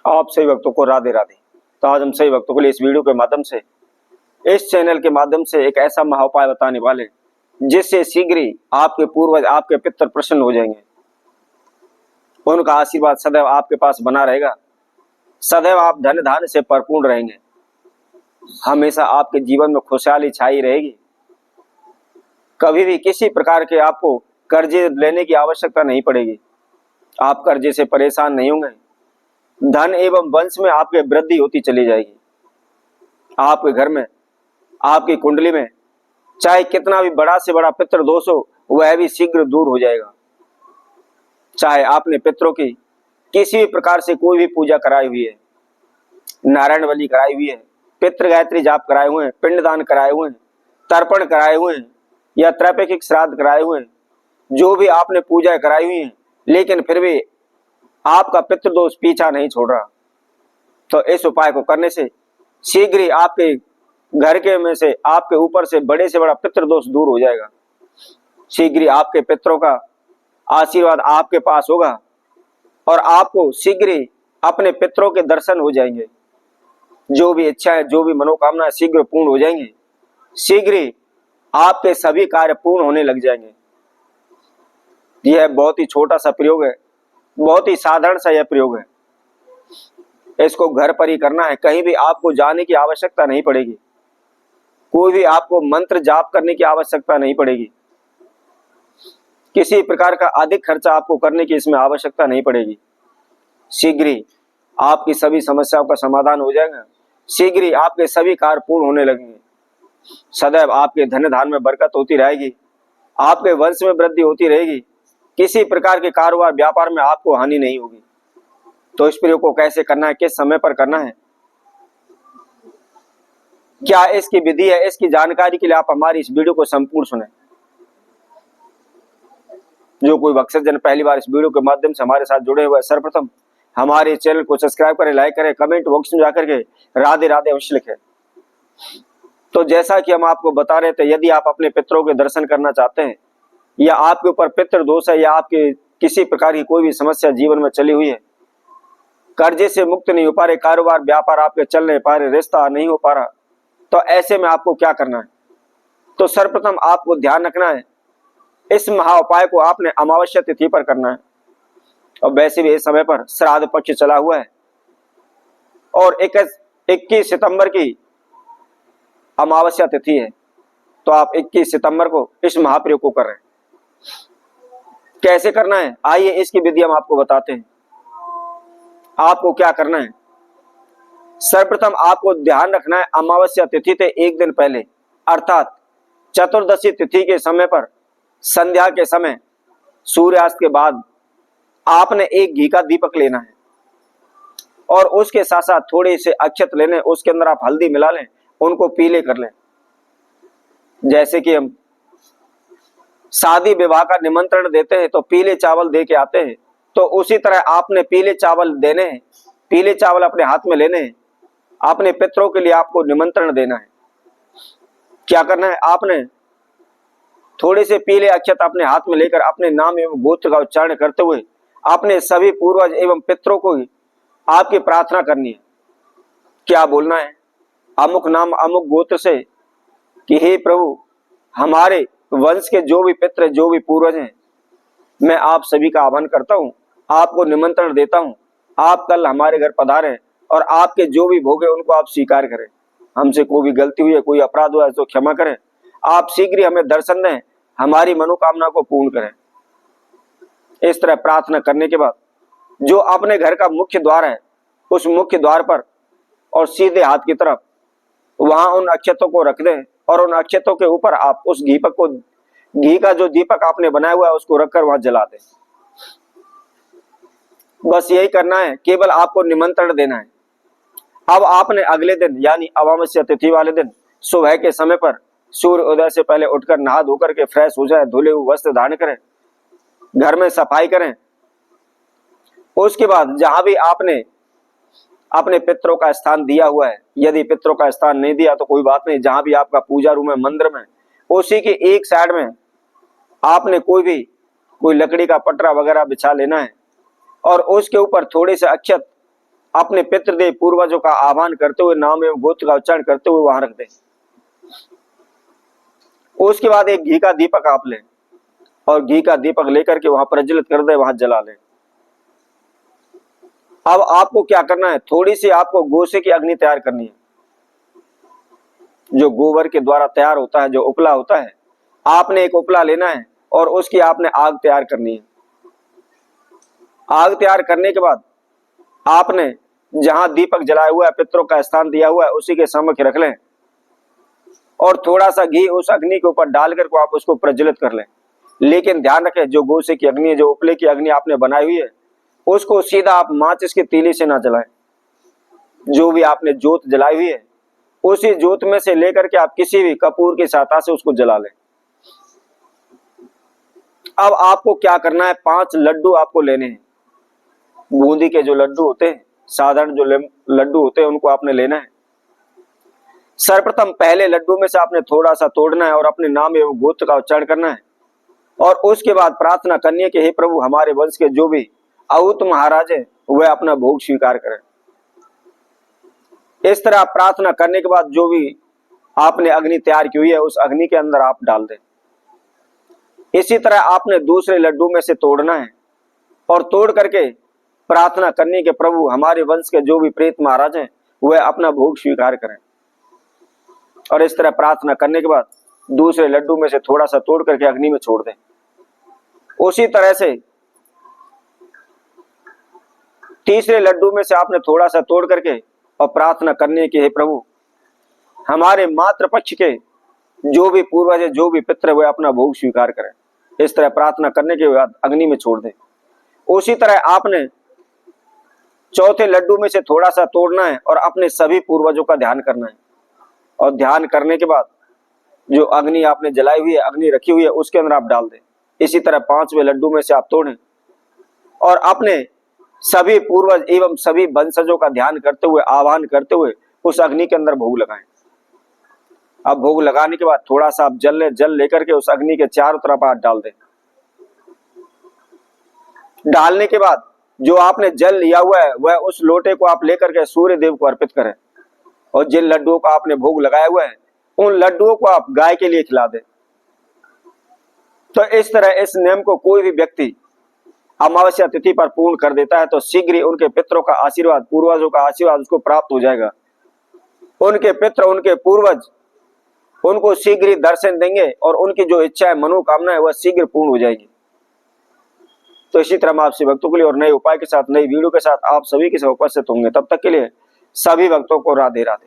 आप सभी भक्तों को राधे राधे। तो आज हम सभी भक्तों के लिए इस वीडियो के माध्यम से, इस चैनल के माध्यम से एक ऐसा महाउपाय बताने वाले जिससे शीघ्र ही आपके पूर्वज, आपके पितर प्रसन्न हो जाएंगे। उनका आशीर्वाद सदैव आपके पास बना रहेगा। सदैव आप धन धान्य से परिपूर्ण रहेंगे। हमेशा आपके जीवन में खुशहाली छाई रहेगी। कभी भी किसी प्रकार के आपको कर्जे लेने की आवश्यकता नहीं पड़ेगी। आप कर्जे से परेशान नहीं होंगे। धन एवं वंश में आपके वृद्धि होती चली जाएगी। आपके घर में, आपकी कुंडली में चाहे कितना भी बड़ा से बड़ा पितृ दोष हो, वह भी शीघ्र दूर हो जाएगा। चाहे आपने पितरों की किसी भी प्रकार से कोई भी पूजा कराई हुई है, नारायण बलि कराई हुई है, पितृ गायत्री जाप कराए हुए हैं, पिंडदान कराए हुए हैं, तर्पण कराए हुए हैं या त्रैपेक्षिक श्राद्ध कराए हुए हैं, जो भी आपने पूजा कराई हुई है, लेकिन फिर भी आपका पितृदोष पीछा नहीं छोड़ रहा, तो इस उपाय को करने से शीघ्र ही आपके घर के में से, आपके ऊपर से बड़े से बड़ा पितृदोष दूर हो जाएगा। शीघ्र ही आपके पितरों का आशीर्वाद आपके पास होगा और आपको शीघ्र ही अपने पितरों के दर्शन हो जाएंगे। जो भी इच्छा है, जो भी मनोकामना शीघ्र पूर्ण हो जाएंगे। शीघ्र ही आपके सभी कार्य पूर्ण होने लग जाएंगे। यह बहुत ही छोटा सा प्रयोग है, बहुत ही साधारण सा यह प्रयोग है। इसको घर पर ही करना है, कहीं भी आपको जाने की आवश्यकता नहीं पड़ेगी। कोई भी आपको मंत्र जाप करने की आवश्यकता नहीं पड़ेगी। किसी प्रकार का अधिक खर्चा आपको करने की इसमें आवश्यकता नहीं पड़ेगी। शीघ्र ही आपकी सभी समस्याओं का समाधान हो जाएगा। शीघ्र ही आपके सभी कार्य पूर्ण होने लगेंगे। सदैव आपके धन धान में बरकत होती रहेगी। आपके वंश में वृद्धि होती रहेगी। किसी प्रकार के कारोबार व्यापार में आपको हानि नहीं होगी। तो इस प्रयोग को कैसे करना है, किस समय पर करना है, क्या इसकी विधि है, इसकी जानकारी के लिए आप हमारी इस वीडियो को संपूर्ण सुने। जो कोई भक्तजन पहली बार इस वीडियो के माध्यम से हमारे साथ जुड़े हुए, सर्वप्रथम हमारे चैनल को सब्सक्राइब करें, लाइक करें, कमेंट बॉक्स में जाकर के राधे राधे अवश्य लिखें। तो जैसा कि हम आपको बता रहे थे, यदि आप अपने पितरों के दर्शन करना चाहते हैं, या आपके ऊपर पितृ दोष है, या आपके किसी प्रकार की कोई भी समस्या जीवन में चली हुई है, कर्जे से मुक्त नहीं हो पा रहे, कारोबार व्यापार आपके चल नहीं पा रहे, रिश्ता नहीं हो पा रहा, तो ऐसे में आपको क्या करना है? तो सर्वप्रथम आपको ध्यान रखना है, इस महाउपाय को आपने अमावस्या तिथि पर करना है। और वैसे भी इस समय पर श्राद्ध पक्ष चला हुआ है और 21 सितंबर की अमावस्या तिथि है। तो आप 21 सितंबर को इस महाप्रयोग को कर रहे हैं। कैसे करना है, आइए इसकी विधि हम आपको बताते हैं। आपको क्या करना है, सर्वप्रथम आपको ध्यान रखना है, अमावस्या तिथि से एक दिन पहले अर्थात चतुर्दशी तिथि के समय पर संध्या के समय सूर्यास्त के बाद आपने एक घी का दीपक लेना है और उसके साथ साथ थोड़े से अक्षत लेने, उसके अंदर आप हल्दी मिला लें, उनको पीले कर लें। जैसे कि हम शादी विवाह का निमंत्रण देते हैं तो पीले चावल दे के आते हैं, तो उसी तरह आपने पीले चावल देने हैं, पीले चावल अपने हाथ में लेने हैं। अपने पितरों के लिए आपको निमंत्रण देना है। क्या करना है, आपने थोड़े से पीले अक्षत अपने हाथ में लेकर अपने नाम एवं गोत्र का उच्चारण करते हुए अपने सभी पूर्वज एवं पितरों को आपकी प्रार्थना करनी है। क्या बोलना है, अमुक नाम अमुक गोत्र से कि हे प्रभु, हमारे वंश के जो भी पितर, जो भी पूर्वज हैं, मैं आप सभी का आह्वान करता हूँ, आपको निमंत्रण देता हूँ। आप कल हमारे घर पधारें और आपके जो भी भोग है उनको आप स्वीकार करें। हमसे कोई भी गलती हुई है, कोई अपराध हुआ है तो क्षमा करें। आप शीघ्र ही हमें दर्शन दें, हमारी मनोकामना को पूर्ण करें। इस तरह प्रार्थना करने के बाद जो अपने घर का मुख्य द्वार है, उस मुख्य द्वार पर और सीधे हाथ की तरफ वहां उन अक्षतों को रख दें और उन अक्षतों के ऊपर आप उस घी का जो दीपक आपने बनाया हुआ है उसको रखकर वहां जला दें। बस यही करना है, केवल आपको निमंत्रण देना है। अब आपने अगले दिन यानी अमावस्या तिथि वाले दिन सुबह के समय पर सूर्य उदय से पहले उठकर नहा धोकर के फ्रेश हो जाए, धुले हुए वस्त्र धारण करें, घर में सफाई करें। उसके बाद जहां भी आपने अपने पितरों का स्थान दिया हुआ है, यदि पितरों का स्थान नहीं दिया तो कोई बात नहीं, जहां भी आपका पूजा रूम है मंदिर में, उसी के एक साइड में आपने कोई लकड़ी का पटरा वगैरह बिछा लेना है और उसके ऊपर थोड़े से अक्षत अपने पितृदेव पूर्वजों का आह्वान करते हुए, नाम एवं गोत्र का उच्चारण करते हुए वहां रख दें। उसके बाद एक घी का दीपक आप लें और घी का दीपक लेकर के वहां प्रज्वलित कर दे, वहां जला लें। अब आपको क्या करना है, थोड़ी सी आपको गोसे की अग्नि तैयार करनी है। जो गोबर के द्वारा तैयार होता है, जो उपला होता है, आपने एक उपला लेना है और उसकी आपने आग तैयार करनी है। आग तैयार करने के बाद आपने जहां दीपक जलाया हुआ है, पितरों का स्थान दिया हुआ है, उसी के सम्मुख रख लें और थोड़ा सा घी उस अग्नि के ऊपर डालकर को आप उसको प्रज्वलित कर लें। लेकिन ध्यान रखें, जो गोसे की अग्नि है, जो उपले की अग्नि आपने बनाई हुई है, उसको सीधा आप माचिस की तीली से ना जलाएं। जो भी आपने जोत जलाई हुई है, उसी जोत में से लेकर के आप किसी भी कपूर की सहायता से उसको जला लें। अब आपको क्या करना है, 5 लड्डू आपको लेने हैं। बूंदी के जो लड्डू होते हैं, साधारण जो लड्डू होते हैं, उनको आपने लेना है। सर्वप्रथम पहले लड्डू में से आपने थोड़ा सा तोड़ना है और अपने नाम एवं गोत्र का उच्चारण करना है और उसके बाद प्रार्थना करनी है कि हे प्रभु, हमारे वंश के जो भी अहूत महाराज है वह अपना भोग स्वीकार करें। इस तरह प्रार्थना करने के बाद जो भी आपने अग्नि तैयार की हुई है, उस अग्नि के अंदर आप डाल दें। इसी तरह आपने दूसरे लड्डू में से तोड़ना है और तोड़ करके प्रार्थना करनी कि प्रभु, हमारे वंश के जो भी प्रेत महाराज हैं वह अपना भोग स्वीकार करें। और इस तरह प्रार्थना करने के बाद दूसरे लड्डू में से थोड़ा सा तोड़ करके अग्नि में छोड़ दें। उसी तरह से तीसरे लड्डू में से आपने थोड़ा सा तोड़ करके और प्रार्थना करने की, हे प्रभु, हमारे मातृ पक्ष के जो भी पूर्वज है, जो भी पितृ, वे अपना भोग स्वीकार करें। इस तरह प्रार्थना करने के बाद अग्नि में छोड़ दें। उसी तरह आपने चौथे लड्डू में से थोड़ा सा तोड़ना है और अपने सभी पूर्वजों का ध्यान करना है और ध्यान करने के बाद जो अग्नि आपने जलाई हुई है, अग्नि रखी हुई है, उसके अंदर आप डाल दें। इसी तरह 5वें लड्डू में से आप तोड़ें और अपने सभी पूर्वज एवं सभी वंशजों का ध्यान करते हुए, आह्वान करते हुए उस अग्नि के अंदर भोग लगाएं। अब भोग लगाने के बाद थोड़ा सा आप जल लेकर के उस अग्नि के चारों तरफ आप डाल दें। डालने के बाद जो आपने जल लिया हुआ है, वह उस लोटे को आप लेकर के सूर्य देव को अर्पित करें और जिन लड्डुओं का आपने भोग लगाया हुआ है, उन लड्डुओं को आप गाय के लिए खिला दें। तो इस तरह इस नियम को कोई भी व्यक्ति अमावस्या तिथि पर पूर्ण कर देता है तो शीघ्र ही उनके पितरों का आशीर्वाद, पूर्वजों का आशीर्वाद उसको प्राप्त हो जाएगा। उनके पितर, उनके पूर्वज उनको शीघ्र ही दर्शन देंगे और उनकी जो इच्छा है, मनोकामना है, वह शीघ्र पूर्ण हो जाएगी। तो इसी तरह मैं आपसे भक्तों के लिए और नए उपाय के साथ, नई वीडियो के साथ आप सभी के साथ उपस्थित होंगे। तब तक के लिए सभी भक्तों को राधे राधे।